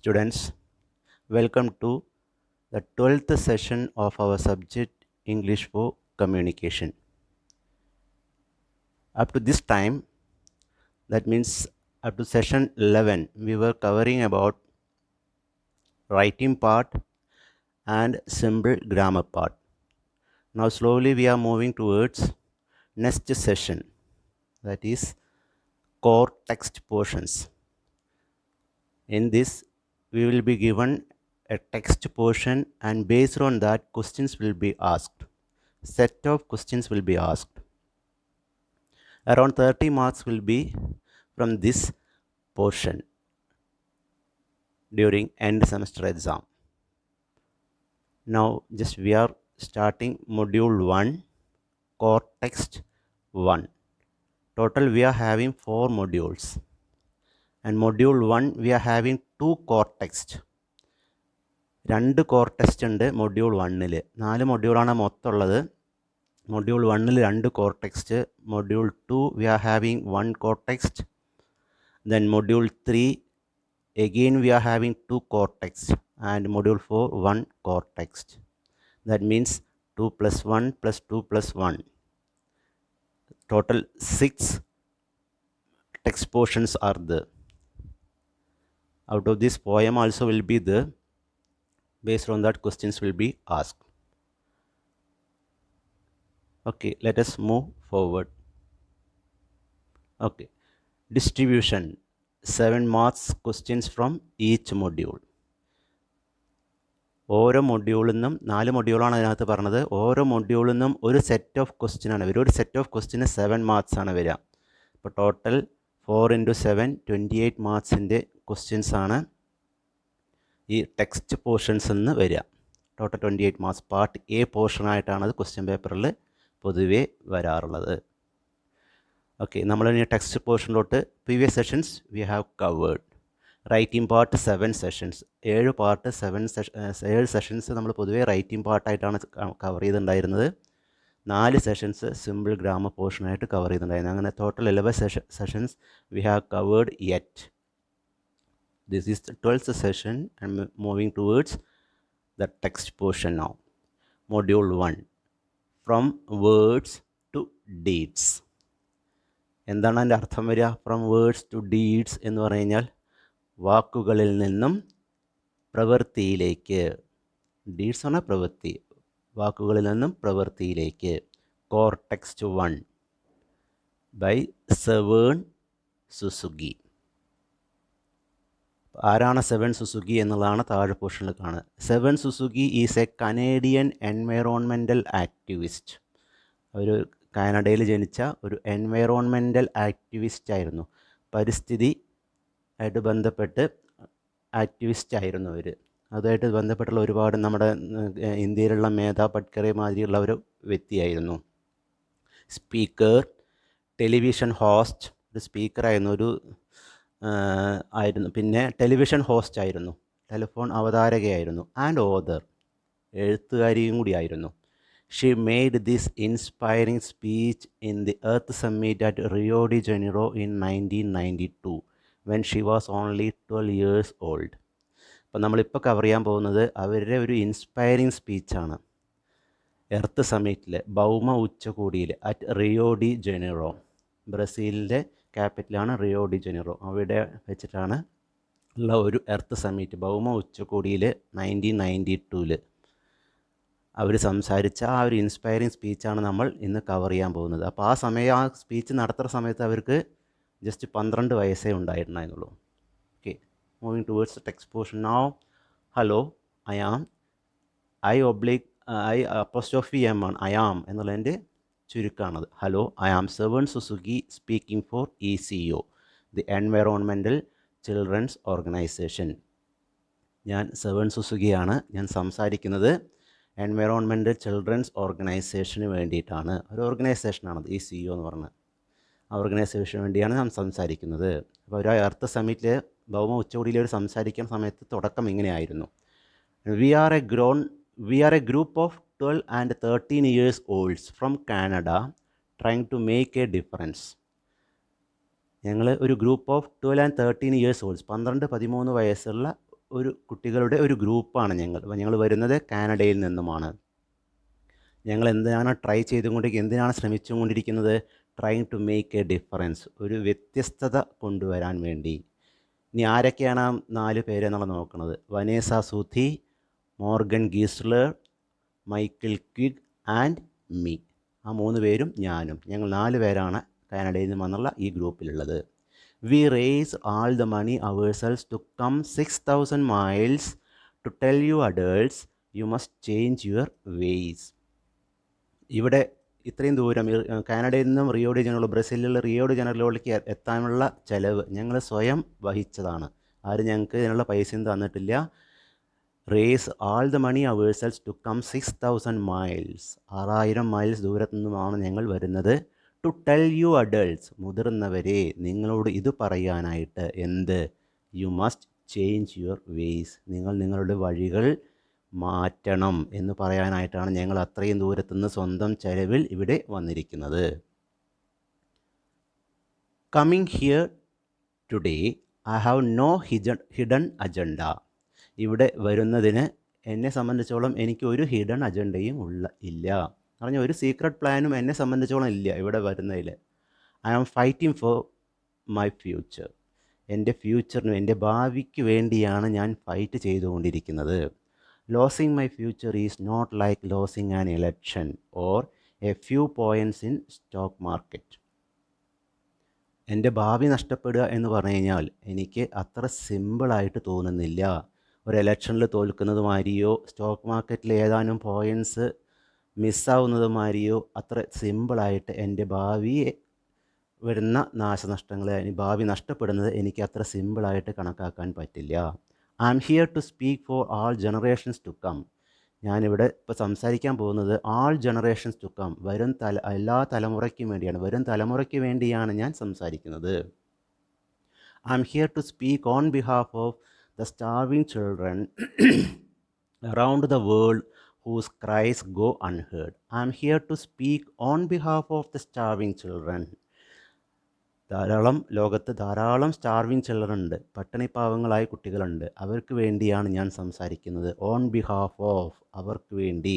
students, welcome to the 12th session of our subject English for Communication. Up to this time, that means up to session 11, we were covering about writing part and simple grammar part. Now slowly we are moving towards next session, that is core text portions. In this, we will be given a text portion, and based on that, questions will be asked. Set of questions will be asked. Around 30 marks will be from this portion during end semester exam. Now, just we are starting module 1, core text 1. Total, we are having 4 modules. And module 1, we are having 2 core text. 2 core text ഉണ്ട് module 1-ൽ. 4 മൊഡ്യൂളാണ് മൊത്തമുള്ളത്. Module 1-ൽ 2 core text. Module 2 we are having 1 core text. Then module 3 again we are having 2 core text, and module 4 1 core text. That means 2 plus 1 plus 2 plus 1. Total 6 text portions are there. Out of this, poem also will be there. Based on that, questions will be asked. Okay, let us move forward. Okay, distribution 7 marks questions from each module. ഓരോ മൊഡ്യൂളിൽ നിന്നും 4 മൊഡ്യൂളാണ് അതിനകത്ത് പറഞ്ഞത്. ഓരോ മൊഡ്യൂളിൽ നിന്നും ഒരു set of question ആണ് വരിക. ഒരു സെറ്റ് ഓഫ് ക്വസ്റ്റ്യന് 7 മാർക്സ് ആണ് വരിക. അപ്പോൾ ടോട്ടൽ 4 × 7 28 മാർക്സിൻ്റെ ക്വസ്റ്റ്യൻസ് ആണ് ഈ ടെക്സ്റ്റ് പോർഷൻസ് നിന്ന് വരിക. Total 28 marks. പാർട്ട് എ പോർഷനായിട്ടാണ് അത് ക്വസ്റ്റ്യൻ പേപ്പറിൽ പൊതുവേ വരാറുള്ളത്. ഓക്കെ, നമ്മൾ ഇനി ടെക്സ്റ്റ് പോർഷനിലോട്ട് previous sessions we have covered. Writing part 7 sessions, 7 part 7 sessions നമ്മൾ പൊതുവേ റൈറ്റിംഗ് പാർട്ടായിട്ടാണ് കവർ ചെയ്തിട്ടുണ്ടായിരുന്നത്. 4 സെഷൻസ് സിമ്പിൾ ഗ്രാമർ പോർഷനായിട്ട് കവർ ചെയ്തിട്ടുണ്ടായിരുന്നു. അങ്ങനെ total 11 sessions we have covered yet. This is the 12th session and moving towards the text portion now. Module 1, from words to deeds. എന്താണ് അതിൻ്റെ അർത്ഥം വരിക? ഫ്രം വേർഡ്സ് ടു ഡീഡ്സ് എന്ന് പറഞ്ഞു കഴിഞ്ഞാൽ വാക്കുകളിൽ നിന്നും പ്രവൃത്തിയിലേക്ക്. ഡീഡ്സ് ആണ് പ്രവൃത്തി. വാക്കുകളിൽ നിന്നും പ്രവൃത്തിയിലേക്ക്. Core text 1 by Severn Suzuki. ആരാണ് സെവൻ സുസുക്കി എന്നുള്ളതാണ് താഴെ പോർഷനിൽ കാണുക. Severn Suzuki is a Canadian environmental activist. ഒരു കാനഡയിൽ ജനിച്ച ഒരു എൻവയറോൺമെൻറ്റൽ ആക്ടിവിസ്റ്റ് ആയിരുന്നു. പരിസ്ഥിതി ആയിട്ട് ബന്ധപ്പെട്ട് ആക്ടിവിസ്റ്റ് ആയിരുന്നു അവർ. അതുമായിട്ട് ബന്ധപ്പെട്ടുള്ള ഒരുപാട് നമ്മുടെ ഇന്ത്യയിലുള്ള മേധാ പട്കറെ മാതിരിയുള്ള ഒരു വ്യക്തിയായിരുന്നു. സ്പീക്കർ, ടെലിവിഷൻ ഹോസ്റ്റ്, ഒരു സ്പീക്കറായിരുന്നു, ഒരു ആയിരുന്നു. പിന്നെ ടെലിവിഷൻ ഹോസ്റ്റ് ആയിരുന്നു, ടെലിഫോൺ അവതാരകയായിരുന്നു. ആൻഡ് ഓതർ, എഴുത്തുകാരിയും കൂടിയായിരുന്നു. She made this inspiring speech in the earth summit at Rio de Janeiro in 1992 when she was only 12 years old. അപ്പോൾ നമ്മളിപ്പോൾ കവർ ചെയ്യാൻ പോകുന്നത് അവരുടെ ഒരു ഇൻസ്പയറിംഗ് സ്പീച്ചാണ് എർത്ത് സമ്മിറ്റിൽ, ഭൗമ ഉച്ചകോടിയിൽ, അറ്റ് റിയോ ഡി ജനീറോ. ബ്രസീലിൻ്റെ ക്യാപിറ്റലാണ് റിയോ ഡി ജനീറോ. അവിടെ വെച്ചിട്ടാണ് ഉള്ള ഒരു എർത്ത് സമ്മിറ്റ്, ഭൗമ ഉച്ചകോടിയിൽ 1992 അവർ സംസാരിച്ച ആ ഒരു ഇൻസ്പയറിംഗ് സ്പീച്ചാണ് നമ്മൾ ഇന്ന് കവർ ചെയ്യാൻ പോകുന്നത്. അപ്പോൾ ആ സ്പീച്ച് നടത്തുന്ന സമയത്ത് അവർക്ക് ജസ്റ്റ് 12 വയസ്സേ ഉണ്ടായിരുന്നുള്ളൂ. Okay, moving towards text portion now. Hello, I am, I apostrophe M ആണ് ഐ ആം എന്നുള്ളതിൻ്റെ ചുരുക്കമാണത്. Hello, I am Severn Suzuki speaking for ECO, the environmental children's organisation. ഞാൻ സെവൻ സുസുക്കിയാണ്. ഞാൻ സംസാരിക്കുന്നത് എൻവയറോൺമെൻറ്റൽ ചിൽഡ്രൻസ് ഓർഗനൈസേഷന് വേണ്ടിയിട്ടാണ്. ഒരു ഓർഗനൈസേഷനാണത് ECO എന്ന് പറഞ്ഞത്. ആ ഓർഗനൈസേഷന് വേണ്ടിയാണ് ഞാൻ സംസാരിക്കുന്നത്. അപ്പോൾ ഒരു എർത്ത് സമ്മിറ്റിൽ, ഭൗമ ഉച്ചകോടിയിൽ അവർ സംസാരിക്കുന്ന സമയത്ത് തുടക്കം ഇങ്ങനെയായിരുന്നു. V R A group of 12 and 13 years olds from Canada trying to make a difference. ഞങ്ങൾ ഒരു group of 12 and 13 years olds, 12-13 വയസ്സുള്ള ഒരു കുട്ടികളുടെ ഒരു ഗ്രൂപ്പാണ് ഞങ്ങൾ. അപ്പോൾ ഞങ്ങൾ വരുന്നത് കാനഡയിൽ നിന്നുമാണ്. ഞങ്ങൾ എന്തിനാണ് ട്രൈ ചെയ്തുകൊണ്ടിരിക്കുന്നത്, എന്തിനാണ് ശ്രമിച്ചുകൊണ്ടിരിക്കുന്നത്? Trying to make a difference, ഒരു വ്യത്യസ്തത കൊണ്ടുവരാൻ വേണ്ടി. ഇനി ആരൊക്കെയാണ് ആ 4 പേര് എന്നുള്ളത് നോക്കുന്നത്? Vanessa Suttie, Morgan Geisler, Michael Quigg and me. ആ 3 പേരും ഞാനും. ഞങ്ങൾ 4 പേരാണ് കാനഡയിൽ നിന്ന് വന്നുള്ള ഈ ഗ്രൂപ്പിലുള്ളത്. We raised all the money ourselves to come 6,000 miles to tell you adults you must change your ways. ഇവിടെ ഇത്രയും ദൂരം കാനഡയിൽ നിന്നും റിയോ ഡി ജനറോ, ബ്രസീലിലുള്ള റിയോ ഡി ജനറോയിലേക്ക് എത്താനുള്ള ചിലവ് ഞങ്ങൾ സ്വയം വഹിച്ചതാണ്. ആരും ഞങ്ങൾക്ക് ഇതിനുള്ള പൈസയും തന്നിട്ടില്ല. Raised all the money ourselves to come 6,000 miles, 6,000 miles ദൂരത്തു നിന്നുമാണ് ഞങ്ങൾ വരുന്നത്. ടു ടെൽ യു അഡൾട്ട്സ്, മുതിർന്നവരെ നിങ്ങളോട് ഇത് പറയാനായിട്ട്. എന്ത്? U must change your ways, നിങ്ങൾ നിങ്ങളുടെ വഴികൾ മാറ്റണം എന്ന് പറയാനായിട്ടാണ് ഞങ്ങൾ അത്രയും ദൂരത്തുനിന്ന് സ്വന്തം ചെലവിൽ ഇവിടെ വന്നിരിക്കുന്നത്. Coming here today I have no hidden agenda. ഇവിടെ വരുന്നതിന് എന്നെ സംബന്ധിച്ചോളം എനിക്ക് ഒരു ഹിഡൻ അജണ്ടയും ഇല്ല. പറഞ്ഞ ഒരു സീക്രട്ട് പ്ലാനും എന്നെ സംബന്ധിച്ചോളം ഇല്ല ഇവിടെ വരുന്നതിൽ. I am fighting for my future. എൻ്റെ ഫ്യൂച്ചറിന്, എൻ്റെ ഭാവിക്ക് വേണ്ടിയാണ് ഞാൻ ഫൈറ്റ് ചെയ്തുകൊണ്ടിരിക്കുന്നത്. Losing my future is not like losing an election or A few points in stock market. എൻ്റെ ഭാവി നഷ്ടപ്പെടുക എന്ന് പറഞ്ഞു കഴിഞ്ഞാൽ എനിക്ക് അത്ര സിമ്പിളായിട്ട് തോന്നുന്നില്ല. ഒരു ഇലക്ഷനിൽ തോൽക്കുന്നത് മാതിരിയോ സ്റ്റോക്ക് മാർക്കറ്റിൽ ഏതാനും പോയിൻറ്റ്സ് മിസ്സാവുന്നത് മാതിരിയോ അത്ര സിമ്പിളായിട്ട് എൻ്റെ ഭാവിയെ വരുന്ന നാശനഷ്ടങ്ങൾ, ഭാവി നഷ്ടപ്പെടുന്നത് എനിക്ക് അത്ര സിമ്പിളായിട്ട് കണക്കാക്കാൻ പറ്റില്ല. I am here to speak four all generations to come. ഞാനിവിടെ ഇപ്പോൾ സംസാരിക്കാൻ പോകുന്നത് ആൾ ജനറേഷൻസ് ടു കം, എല്ലാ തലമുറയ്ക്കും വേണ്ടിയാണ്, വരും തലമുറയ്ക്ക് വേണ്ടിയാണ് ഞാൻ സംസാരിക്കുന്നത്. I am here to speak on behalf of the starving children around the world whose cries go unheard. I am here to speak on behalf of the starving children. ലോകത്ത് ധാരാളം സ്റ്റാർവിംഗ് ചിൽഡ്രൻ ഉണ്ട്, പട്ടിണിപ്പാവങ്ങളായ കുട്ടികളുണ്ട്. അവർക്ക് വേണ്ടിയാണ് ഞാൻ സംസാരിക്കുന്നത്. On behalf of, അവർക്ക് വേണ്ടി.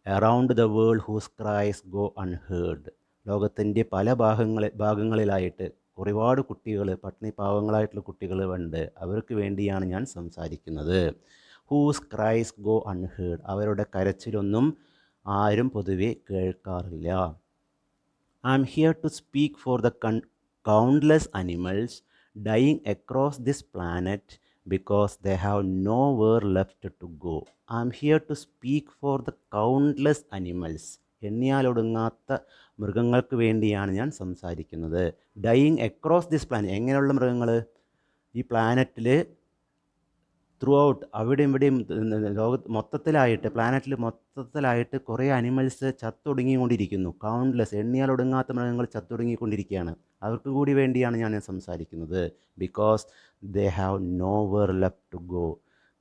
Around the world whose craze go unheard. ലോകത്തിൻ്റെ പല ഭാഗങ്ങളിലായിട്ട് ഒരുപാട് കുട്ടികൾ, പട്ടിണിപ്പാവങ്ങളായിട്ടുള്ള കുട്ടികൾ ഉണ്ട്. അവർക്ക് വേണ്ടിയാണ് ഞാൻ സംസാരിക്കുന്നത്. ഹൂസ് ക്രൈസ് ഗോ അൺഹേർഡ്, അവരുടെ കരച്ചിലൊന്നും ആരും പൊതുവെ കേൾക്കാറില്ല. I am here to speak for the countless animals dying across this planet because they have nowhere left to go. I am here to speak for the countless animals, എണ്ണിയാലൊടുങ്ങാത്ത മൃഗങ്ങൾക്ക് വേണ്ടിയാണ് ഞാൻ സംസാരിക്കുന്നത്. ഡൈയിങ് അക്രോസ് ദിസ് പ്ലാനറ്റ്, എങ്ങനെയുള്ള മൃഗങ്ങൾ? ഈ പ്ലാനറ്റിൽ through out, അവിടെയും ഇവിടെയും മൊത്തത്തിലായിട്ട്, പ്ലാനറ്റിൽ മൊത്തത്തിലായിട്ട് കുറേ അനിമൽസ് ചത്തൊടുങ്ങിക്കൊണ്ടിരിക്കുന്നു. കൗണ്ട്ലെസ്, എണ്ണിയാലൊടുങ്ങാത്ത മൃഗങ്ങൾ ചത്തൊടുങ്ങിക്കൊണ്ടിരിക്കുകയാണ്. അവർക്ക് കൂടി വേണ്ടിയാണ് ഞാൻ സംസാരിക്കുന്നത്. Because they have nowhere left to go.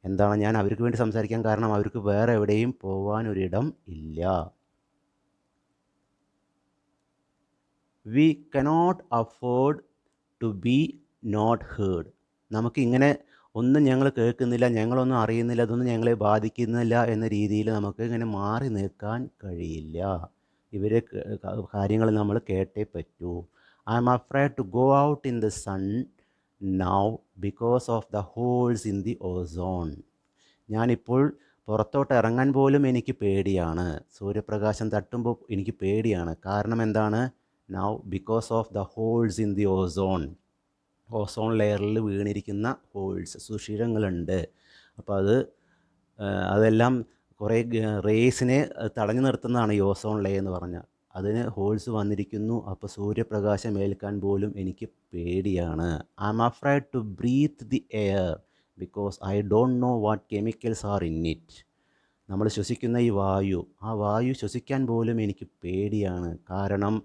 എന്താണ് ഞാൻ അവർക്ക് വേണ്ടി സംസാരിക്കാൻ കാരണം? അവർക്ക് വേറെ എവിടെയും പോകാനൊരിടം ഇല്ല. We cannot afford to B not heard. നമുക്കിങ്ങനെ ഒന്നും ഞങ്ങൾ കേൾക്കുന്നില്ല, ഞങ്ങളൊന്നും അറിയുന്നില്ല, അതൊന്നും ഞങ്ങളെ ബാധിക്കുന്നില്ല എന്ന രീതിയിൽ നമുക്ക് ഇങ്ങനെ മാറി നിൽക്കാൻ കഴിയില്ല. ഇവരെ കാര്യങ്ങൾ നമ്മൾ കേട്ടേ പറ്റൂ. I M afraid to go out in the sun now because of the holes in the ozone. ഞാനിപ്പോൾ പുറത്തോട്ട് ഇറങ്ങാൻ പോലും എനിക്ക് പേടിയാണ്. സൂര്യപ്രകാശം തട്ടുമ്പോൾ എനിക്ക് പേടിയാണ്. കാരണം എന്താണ്? Now because of the holes in the ozone. Ozone ലെയറിൽ വീണിരിക്കുന്ന ഹോൾസ്, സുഷിരങ്ങളുണ്ട്. അപ്പോൾ അതെല്ലാം കുറേ റേസിനെ തടഞ്ഞു നിർത്തുന്നതാണ് ഈ ഓസോൺ ലെയർ എന്ന് പറഞ്ഞാൽ. അതിന് ഹോൾസ് വന്നിരിക്കുന്നു. അപ്പോൾ സൂര്യപ്രകാശം ഏൽക്കാൻ പോലും എനിക്ക് പേടിയാണ്. I M afraid to breath the air because I don't know what chemicals are in it. നമ്മൾ ശ്വസിക്കുന്ന ഈ വായു, ആ വായു ശ്വസിക്കാൻ പോലും എനിക്ക് പേടിയാണ്. കാരണം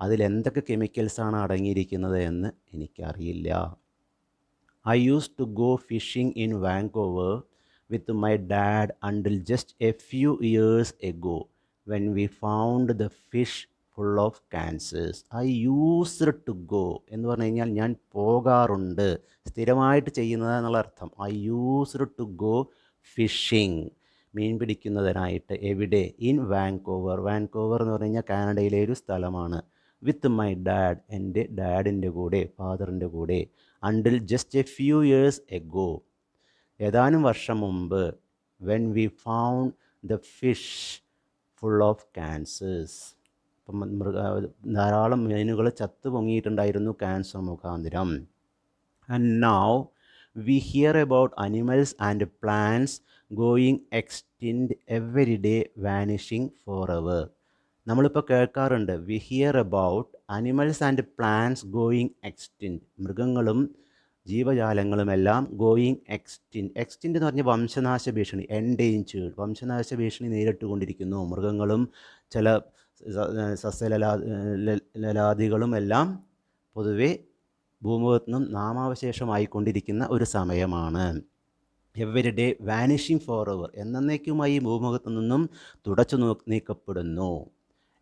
അതിലെന്തൊക്കെ കെമിക്കൽസാണ് അടങ്ങിയിരിക്കുന്നത് എന്ന് എനിക്കറിയില്ല. I used to go fishing in Vancouver with my dad until just a few years ago when we found the fish full of cancers. I used to go എന്ന് പറഞ്ഞു കഴിഞ്ഞാൽ ഞാൻ പോകാറുണ്ട്, സ്ഥിരമായിട്ട് ചെയ്യുന്നത് എന്നുള്ള അർത്ഥം. I used to go fishing, മീൻ പിടിക്കുന്നതിനായിട്ട്. എവിടെ? In Vancouver. വാൻകൂവർ എന്ന് പറഞ്ഞു കഴിഞ്ഞാൽ കാനഡയിലെ ഒരു സ്ഥലമാണ്. വിത്ത് മൈ ഡാഡ്, എൻ്റെ ഡാഡിൻ്റെ കൂടെ, ഫാദറിൻ്റെ കൂടെ. Until just a few years ago, ഏതാനും വർഷം മുമ്പ്. When we found the fish full of cancers, ഇപ്പം ധാരാളം മീനുകൾ ചത്തു പൊങ്ങിയിട്ടുണ്ടായിരുന്നു ക്യാൻസർ മുഖാന്തരം. And now we here about animals and plants going extinct every day, vanishing for ever. നമ്മളിപ്പോൾ കേൾക്കാറുണ്ട്, V here about animals and plants going extinct, മൃഗങ്ങളും ജീവജാലങ്ങളുമെല്ലാം going extinct. Extinct എന്ന് പറഞ്ഞാൽ വംശനാശ ഭീഷണി, എൻഡേഞ്ചേർഡ്, വംശനാശ ഭീഷണി നേരിട്ടുകൊണ്ടിരിക്കുന്നു. മൃഗങ്ങളും ചില സസ്യലലാദികളും എല്ലാം പൊതുവെ ഭൂമുഖത്തു നിന്നും നാമാവശേഷമായിക്കൊണ്ടിരിക്കുന്ന ഒരു സമയമാണ്. Every day vanishing forever, എന്നേക്കുമായി ഭൂമുഖത്തു നിന്നും തുടച്ചു നീക്കപ്പെടുന്നു.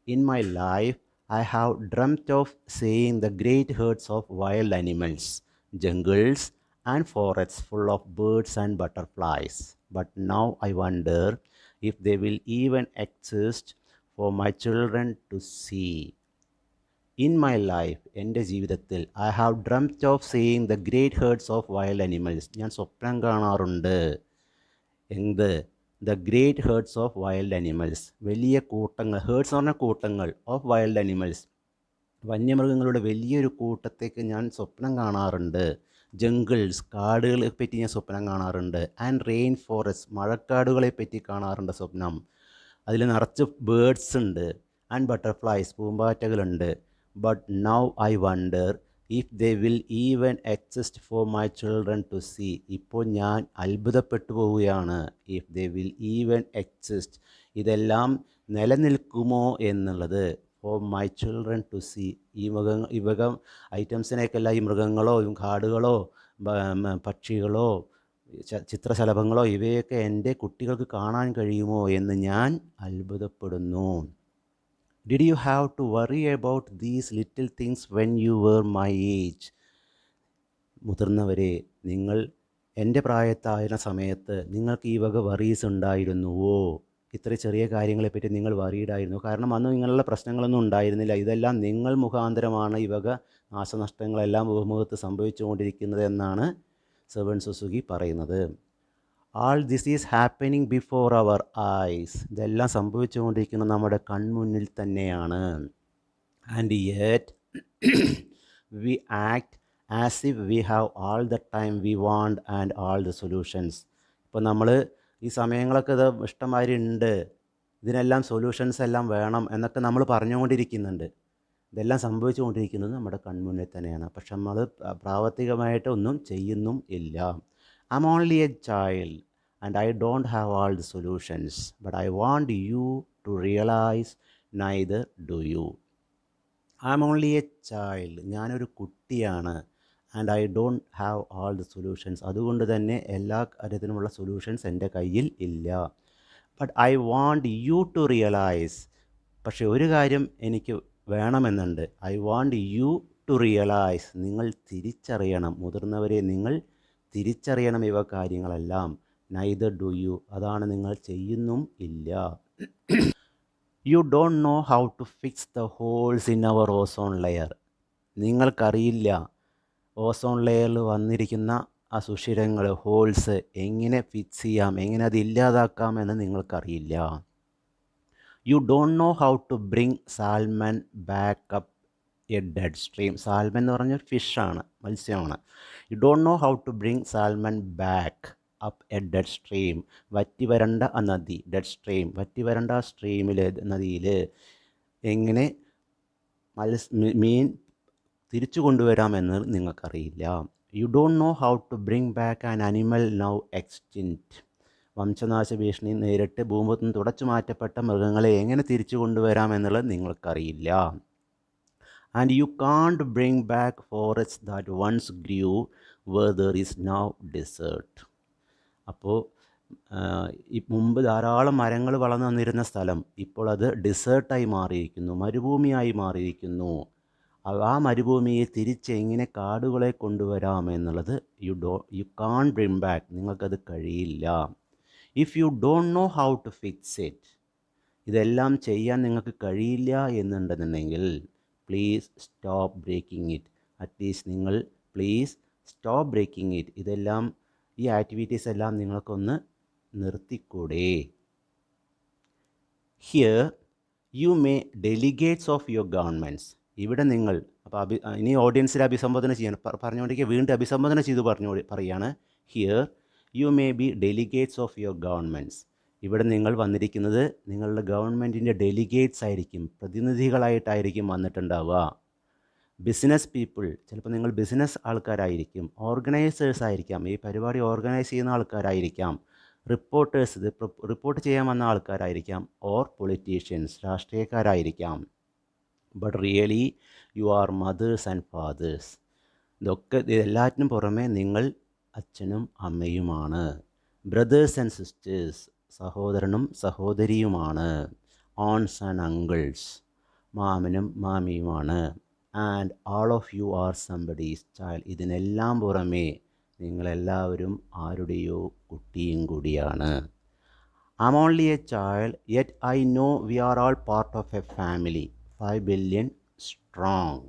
In my life I have dreamed of seeing the great herds of wild animals, jungles and forests full of birds and butterflies. But now I wonder if they will even exist for my children to see. In my life, എൻ്റെ ജീവിതത്തിൽ, I have dreamt of seeing the great herds of wild animals. ഞാൻ സ്വപ്നം കാണാറുണ്ട്. എന്ത്? The great herds of wild animals, വലിയ കൂട്ടങ്ങൾ. ഹേർഡ്സ് എന്ന് പറഞ്ഞാൽ കൂട്ടങ്ങൾ. ഓഫ് വൈൽഡ് അനിമൽസ്, വന്യമൃഗങ്ങളുടെ വലിയൊരു കൂട്ടത്തേക്ക് ഞാൻ സ്വപ്നം കാണാറുണ്ട്. ജംഗിൾസ്, കാടുകളെ പറ്റി ഞാൻ സ്വപ്നം കാണാറുണ്ട്. ആൻഡ് റെയിൻ ഫോറസ്റ്റ്, മഴക്കാടുകളെ പറ്റി കാണാറുണ്ട് സ്വപ്നം. അതിൽ നിറച്ച് ബേർഡ്സ് ഉണ്ട്. ആൻഡ് ബട്ടർഫ്ലൈസ്, പൂമ്പാറ്റകളുണ്ട്. But now I wonder if they will even exist for my children to see. ഇപ്പോൾ ഞാൻ അത്ഭുതപ്പെട്ടു പോവുകയാണ്. If they will even exist, ഇതെല്ലാം നിലനിൽക്കുമോ എന്നുള്ളത്. For my children to see, ഈ വക ഐറ്റംസിനെയൊക്കെല്ലാം, ഈ മൃഗങ്ങളോ കാടുകളോ പക്ഷികളോ ചിത്രശലഭങ്ങളോ ഇവയൊക്കെ എൻ്റെ കുട്ടികൾക്ക് കാണാൻ കഴിയുമോ എന്ന് ഞാൻ അത്ഭുതപ്പെടുന്നു. Did you have to worry about these little things when you were my age? മുതിർന്നവരെ, നിങ്ങൾ എൻ്റെ പ്രായത്തായിരുന്ന സമയത്ത് നിങ്ങൾക്ക് ഈ വക വറീസ് ഉണ്ടായിരുന്നുവോ? ഇത്ര ചെറിയ കാര്യങ്ങളെപ്പറ്റി നിങ്ങൾ വറീഡായിരുന്നു. കാരണം അന്ന് നിങ്ങളുള്ള പ്രശ്നങ്ങളൊന്നും ഉണ്ടായിരുന്നില്ല. ഇതെല്ലാം നിങ്ങൾ മുഖാന്തരമാണ് ഈ വക നാശനഷ്ടങ്ങളെല്ലാം ഭൂമുഖത്ത് സംഭവിച്ചുകൊണ്ടിരിക്കുന്നത് എന്നാണ് സെവൻ സുസുക്കി പറയുന്നത്. ആൾ this is happening before our eyes, ഇതെല്ലാം സംഭവിച്ചുകൊണ്ടിരിക്കുന്നത് നമ്മുടെ കൺമുന്നിൽ തന്നെയാണ്. And yet V act as if we have all the time we want and all the solutions. ഇപ്പോൾ നമ്മൾ ഈ സമയങ്ങളൊക്കെ ഇത് ഇഷ്ടംമാതിരി ഉണ്ട്, ഇതിനെല്ലാം സൊല്യൂഷൻസ് എല്ലാം വേണം എന്നൊക്കെ നമ്മൾ പറഞ്ഞുകൊണ്ടിരിക്കുന്നുണ്ട്. ഇതെല്ലാം സംഭവിച്ചുകൊണ്ടിരിക്കുന്നത് നമ്മുടെ കൺമുന്നിൽ തന്നെയാണ്. പക്ഷെ നമ്മൾ പ്രാവർത്തികമായിട്ട് ഒന്നും ചെയ്യുന്നും ഇല്ല. I'm only a child and I don't have all the solutions, but I want you to realise neither do you. I'm only a child, ഞാനൊരു കുട്ടിയാണ്. And I don't have all the solutions, അതുകൊണ്ട് തന്നെ എല്ലാ കാര്യത്തിനുമുള്ള solutions എൻ്റെ കയ്യിൽ ഇല്ല. But I want you to realise, പക്ഷേ ഒരു കാര്യം എനിക്ക് വേണമെന്നുണ്ട്. I want you to realise, നിങ്ങൾ തിരിച്ചറിയണം. മുതിർന്നവരെ, നിങ്ങൾ തിരിച്ചറിയണം ഇവ കാര്യങ്ങളെല്ലാം. നൈദർ ഡു യു, അതാണ് നിങ്ങൾ ചെയ്യുന്നും ഇല്ല. U don't know how to fix the holes in our ozone layer, നിങ്ങൾക്കറിയില്ല ഓസോൺ ലെയറിൽ വന്നിരിക്കുന്ന ആ സുഷിരങ്ങൾ, ഹോൾസ് എങ്ങനെ ഫിക്സ് ചെയ്യാം, എങ്ങനെ അത് ഇല്ലാതാക്കാം എന്ന് നിങ്ങൾക്കറിയില്ല. You don't know how to bring salmon back up a dead stream. Salmon എന്ന് പറഞ്ഞാൽ ഫിഷാണ്, മത്സ്യമാണ്. You don't know how to bring salmon back up a dead stream, വറ്റി വരണ്ട ആ നദി, ഡെഡ് സ്ട്രീം, വറ്റി വരണ്ട ആ സ്ട്രീമിൽ, നദിയിൽ എങ്ങനെ മീൻ തിരിച്ചു കൊണ്ടുവരാമെന്ന് നിങ്ങൾക്കറിയില്ല. You don't know how to bring back an animal now extinct, വംശനാശ ഭീഷണി നേരിട്ട് ഭൂമുഖത്ത് നിന്ന് തുടച്ചു മാറ്റപ്പെട്ട മൃഗങ്ങളെ എങ്ങനെ തിരിച്ചു കൊണ്ടുവരാമെന്നുള്ളത് നിങ്ങൾക്കറിയില്ല. And you can't bring back forest that once Gru where there is now desert. അപ്പോൾ മുമ്പ് ധാരാളം മരങ്ങൾ വളർന്നു വന്നിരുന്ന സ്ഥലം ഇപ്പോൾ അത് ഡിസേർട്ടായി മാറിയിരിക്കുന്നു, മരുഭൂമിയായി മാറിയിരിക്കുന്നു. ആ മരുഭൂമിയെ തിരിച്ച് എങ്ങനെ കാടുകളെ കൊണ്ടുവരാം എന്നുള്ളത് യു കാൺ ബ്രിങ് ബാക്ക്, നിങ്ങൾക്കത് കഴിയില്ല. If you don't know how to fix it, ഇതെല്ലാം ചെയ്യാൻ നിങ്ങൾക്ക് കഴിയില്ല എന്നുണ്ടെന്നുണ്ടെങ്കിൽ please stop breaking it. At least നിങ്ങൾ പ്ലീസ് സ്റ്റോപ്പ് ബ്രേക്കിംഗ് ഇറ്റ്. ഇതെല്ലാം, ഈ ആക്ടിവിറ്റീസ് എല്ലാം നിങ്ങൾക്കൊന്ന് നിർത്തിക്കൂടെ? Here you may delegates of your governments. ഇവിടെ നിങ്ങൾ, അപ്പോൾ ഇനി ഓഡിയൻസിനെ അഭിസംബോധന ചെയ്യണം, പറഞ്ഞുകൊണ്ടിരിക്കുക, വീണ്ടും അഭിസംബോധന ചെയ്ത് പറയുകയാണ്. Here you may be delegates of your governments. ഇവിടെ നിങ്ങൾ വന്നിരിക്കുന്നത് നിങ്ങളുടെ ഗവൺമെൻറ്റിൻ്റെ ഡെലിഗേറ്റ്സ് ആയിരിക്കും, പ്രതിനിധികളായിട്ടായിരിക്കും വന്നിട്ടുണ്ടാവുക. ബിസിനസ് പീപ്പിൾ, ചിലപ്പോൾ നിങ്ങൾ ബിസിനസ് ആൾക്കാരായിരിക്കും, ഓർഗനൈസേഴ്സ് ആയിരിക്കാം, ഈ പരിപാടി ഓർഗനൈസ് ചെയ്യുന്ന ആൾക്കാരായിരിക്കാം, റിപ്പോർട്ടേഴ്സ്, ഇത് റിപ്പോർട്ട് ചെയ്യാൻ വന്ന ആൾക്കാരായിരിക്കാം, ഓർ പൊളിറ്റീഷ്യൻസ്, രാഷ്ട്രീയക്കാരായിരിക്കാം. But really you are mothers and fathers. ഇതെല്ലാറ്റിനും പുറമെ നിങ്ങൾ അച്ഛനും അമ്മയുമാണ്. ബ്രദേഴ്സ് ആൻഡ് സിസ്റ്റേഴ്സ്, സഹോദരനും സഹോദരിയുമാണ്. ഓൺസ് ആൻഡ് അങ്കിൾസ്, മാമനും മാമിയുമാണ്. And all of you are somebody's child. ഇതിനെല്ലാം പുറമേ നിങ്ങളെല്ലാവരും ആരുടെയോ കുട്ടിയും കൂടിയാണ്. I am only a child yet I know we are all part of a family 5 billion strong.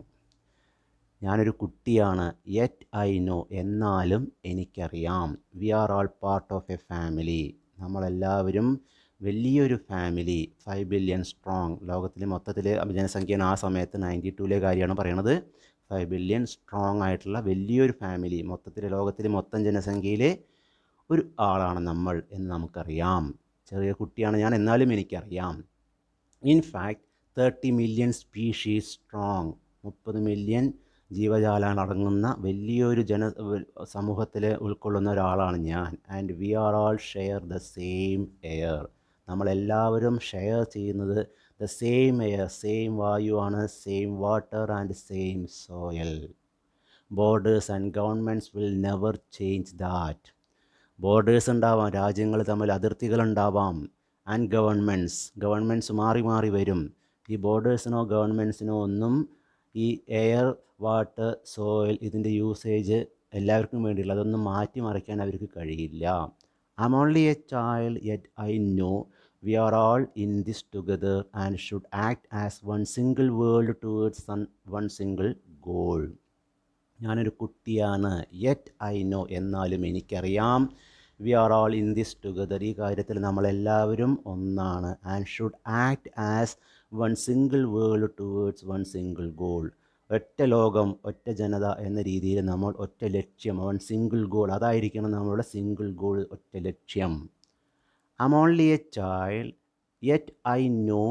ഞാനൊരു കുട്ടിയാണ്, യെറ്റ് ഐ നോ, എന്നാലും എനിക്കറിയാം, we are all part of a family, നമ്മളെല്ലാവരും വലിയൊരു ഫാമിലി, 5 ബില്യൺ സ്ട്രോങ്. ലോകത്തിലെ മൊത്തത്തിലെ ജനസംഖ്യയാണ് ആ സമയത്ത് 92-ലെ കാര്യമാണ് പറയണത്. 5 ബില്യൺ സ്ട്രോങ് ആയിട്ടുള്ള വലിയൊരു ഫാമിലി, മൊത്തത്തിലെ ലോകത്തിലെ മൊത്തം ജനസംഖ്യയിലെ ഒരു ആളാണ് നമ്മൾ എന്ന് നമുക്കറിയാം. ചെറിയ കുട്ടിയാണ് ഞാൻ, എന്നാലും എനിക്കറിയാം. In fact 30 million species strong, 30 million ജീവജാലങ്ങൾ അടങ്ങുന്ന വലിയൊരു സമൂഹത്തിൽ ഉൾക്കൊള്ളുന്ന ഒരാളാണ് ഞാൻ. And we are all share the same air. നമ്മളെല്ലാവരും ഷെയർ ചെയ്യുന്നത് ദ സെയിം എയർ, സെയിം വായുവാണ്, same water and same soil. Borders and governments will never change that. Borders ഉണ്ടാവാം, രാജ്യങ്ങൾ തമ്മിൽ അതിർത്തികളുണ്ടാവാം. ആൻഡ് ഗവൺമെൻറ്റ്സ് മാറി മാറി വരും. ഈ ബോർഡേഴ്സിനോ ഗവൺമെൻറ്റ്സിനോ ഒന്നും ഈ എയർ, വാട്ടർ, സോയിൽ, ഇതിൻ്റെ യൂസേജ് എല്ലാവർക്കും വേണ്ടിയുള്ള അതൊന്നും മാറ്റിമറിക്കാൻ അവർക്ക് കഴിയില്ല. I am only a child yet I know we are all in this together and should act as one single world towards one single goal. ഞാനൊരു കുട്ടിയാണ്, യെറ്റ് ഐ നോ, എന്നാലും എനിക്കറിയാം, we are all in this together, ഈ കാര്യത്തിൽ നമ്മളെല്ലാവരും ഒന്നാണ്. And should act as one single world towards one single goal. ഒറ്റ ലോകം, ഒറ്റ ജനത എന്ന രീതിയിൽ നമ്മൾ ഒറ്റ ലക്ഷ്യം, വൺ സിംഗിൾ ഗോൾ, അതായിരിക്കണം നമ്മളുടെ സിംഗിൾ ഗോൾ, ഒറ്റ ലക്ഷ്യം. I am only a child yet I no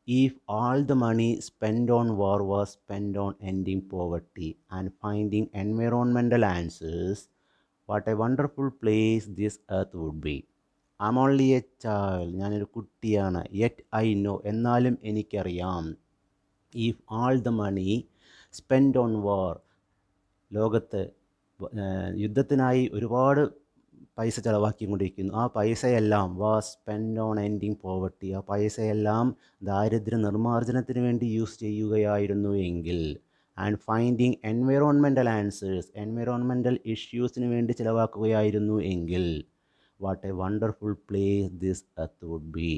if all the money spent on war was spent on ending poverty and finding environmental answers, what a wonderful place this earth would be. I'm only a child, ഞാനൊരു കുട്ടിയാണ്, yet I know, എന്നാലും എനിക്കറിയാം. if all the money spent on war, ലോകത്ത് യുദ്ധത്തിനായി ഒരുപാട് പൈസ ചിലവാക്കിക്കൊണ്ടിരിക്കുന്നു, ആ പൈസയെല്ലാം was spend on ending poverty, ആ പൈസയെല്ലാം ദാരിദ്ര്യ നിർമ്മാർജ്ജനത്തിന് വേണ്ടി യൂസ് ചെയ്യുകയായിരുന്നു എങ്കിൽ, and finding environmental answers, environmental ഇഷ്യൂസിന് വേണ്ടി ചിലവാക്കുകയായിരുന്നു എങ്കിൽ, what a wonderful place this earth would be,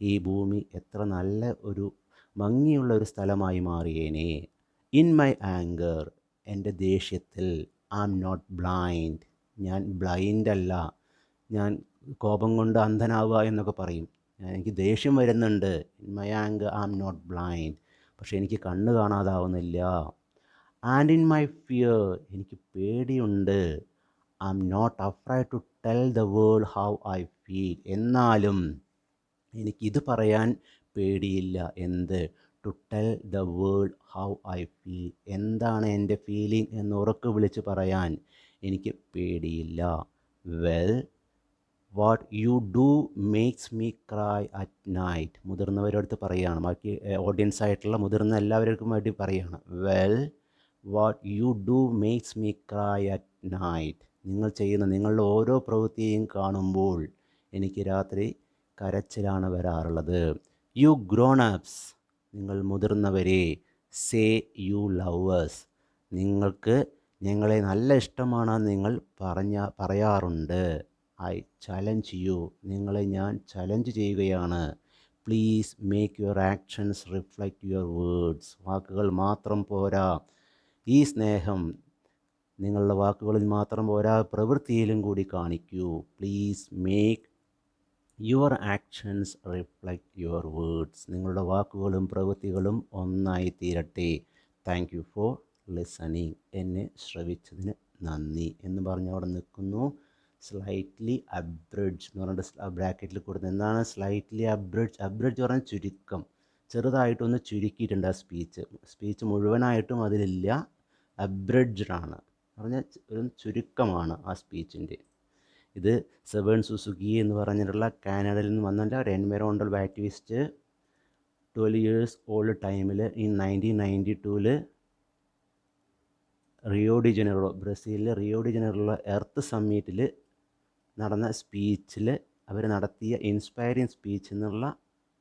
ഈ ഭൂമി എത്ര നല്ല ഒരു ഭംഗിയുള്ള ഒരു സ്ഥലമായി മാറിയേനെ. ഇൻ മൈ ആങ്കർ, എൻ്റെ ദേഷ്യത്തിൽ, ഐ ആം നോട്ട് ബ്ലൈൻഡ്, ഞാൻ ബ്ലൈൻഡ് അല്ല, ഞാൻ കോപം കൊണ്ട് അന്ധനാവുക എന്നൊക്കെ പറയും, എനിക്ക് ദേഷ്യം വരുന്നുണ്ട്. In my anger I am not blind, പക്ഷേ എനിക്ക് കണ്ണ് കാണാതാവുന്നില്ല. ആൻഡ് ഇൻ മൈ ഫിയർ, എനിക്ക് പേടിയുണ്ട്. I am not afraid to tell the world how I feel, എന്നാലും എനിക്കിത് പറയാൻ പേടിയില്ല. എന്ത്? To tell the world how I feel, എന്താണ് എൻ്റെ ഫീലിംഗ് എന്ന് ഉറക്കെ വിളിച്ച് പറയാൻ എനിക്ക് പേടിയില്ല. Well, what you do makes me cry at night. മുതിർന്നവരടുത്ത് പറയുകയാണ്, ബാക്കി ഓഡിയൻസ് ആയിട്ടുള്ള മുതിർന്ന എല്ലാവർക്കും വേണ്ടി പറയുകയാണ്. Well, what you do makes me cry at night, നിങ്ങൾ ചെയ്യുന്ന നിങ്ങളുടെ ഓരോ പ്രവൃത്തിയെയും കാണുമ്പോൾ എനിക്ക് രാത്രി കരച്ചിലാണ് വരാറുള്ളത്. യു ഗ്രോൺ അപ്സ്, നിങ്ങൾ മുതിർന്നവരെ. സേ യു ലവേഴ്സ്, നിങ്ങൾക്ക് ഞങ്ങളെ നല്ല ഇഷ്ടമാണെന്ന് നിങ്ങൾ പറയാറുണ്ട്. ഐ ചലഞ്ച് യു, നിങ്ങളെ ഞാൻ ചലഞ്ച് ചെയ്യുകയാണ്. Please make your actions reflect your words, വാക്കുകൾ മാത്രം പോരാ. ഈ സ്നേഹം നിങ്ങളുടെ വാക്കുകളിൽ മാത്രം പോരാ, പ്രവൃത്തിയിലും കൂടി കാണിക്കൂ. Please make your actions reflect your words, നിങ്ങളുടെ വാക്കുകളും പ്രവൃത്തികളും ഒന്നായി തീരട്ടെ. താങ്ക് യു ഫോർ ലിസണിങ്, എന്നെ ശ്രവിച്ചതിന് നന്ദി എന്ന് പറഞ്ഞ് അവിടെ നിൽക്കുന്നു. സ്ലൈറ്റ്ലി അബ്രിഡ്ജ് എന്ന് പറഞ്ഞിട്ട് ബ്രാക്കറ്റിൽ കൊടുക്കുന്നത് എന്താണ്? Slightly abridge. അബ്രിഡ്ജ് പറഞ്ഞാൽ ചുരുക്കം, ചെറുതായിട്ടൊന്ന് ചുരുക്കിയിട്ടുണ്ട് ആ സ്പീച്ച് മുഴുവനായിട്ടും അതിലില്ല, അബ്രിഡ്ജ്ഡ് ആണ്. പറഞ്ഞാൽ ഒരു ചുരുക്കമാണ് ആ സ്പീച്ചിൻ്റെ. ഇത് സെവൻ സുസുക്കി എന്ന് പറഞ്ഞിട്ടുള്ള കാനഡയിൽ നിന്ന് വന്നിട്ട് ഒരു എൻവയറോൺമെൻ്റൽ ആക്ടിവിസ്റ്റ് 12 years ഓൾഡ് ടൈമിൽ ഈ 1992 റിയോ ഡി ജനീറോ, ബ്രസീലിലെ റിയോ ഡി ജനീറോയിലുള്ള എർത്ത് സമ്മിറ്റിൽ നടന്ന സ്പീച്ചിൽ അവർ നടത്തിയ ഇൻസ്പയറിങ് സ്പീച്ച് എന്നുള്ള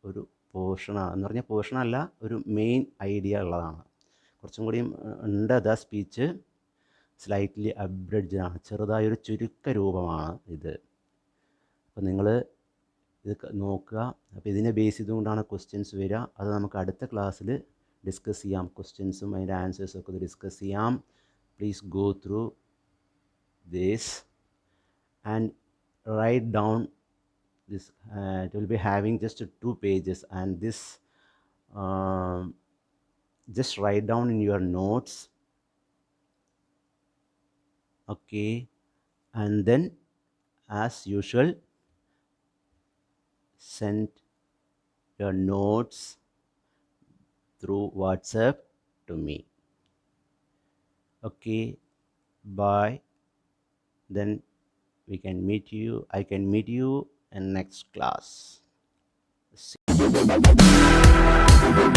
ഒരു പോർഷനാണ്. എന്ന് പറഞ്ഞാൽ പോർഷനല്ല, ഒരു മെയിൻ ഐഡിയ ഉള്ളതാണ്. കുറച്ചും കൂടിയും ഉണ്ട് അത്. ആ സ്പീച്ച് സ്ലൈറ്റ്ലി അബ്രിഡ്ജ് ആണ്, ചെറുതായൊരു ചുരുക്ക രൂപമാണ് ഇത്. അപ്പോൾ നിങ്ങൾ ഇത് നോക്കുക. അപ്പോൾ ഇതിനെ ബേസ് ചെയ്തുകൊണ്ടാണ് ക്വസ്റ്റ്യൻസ് വരിക. അത് നമുക്ക് അടുത്ത ക്ലാസ്സിൽ ഡിസ്കസ് ചെയ്യാം. ക്വസ്റ്റ്യൻസും അതിൻ്റെ ആൻസേഴ്സും ഒക്കെ ഡിസ്കസ് ചെയ്യാം. Please go through this and write down this. It will be having just 2 pages, and this just write down in your notes, okay? And then as usual send your notes through WhatsApp to me. Okay, bye. Then I can meet you in next class. See you.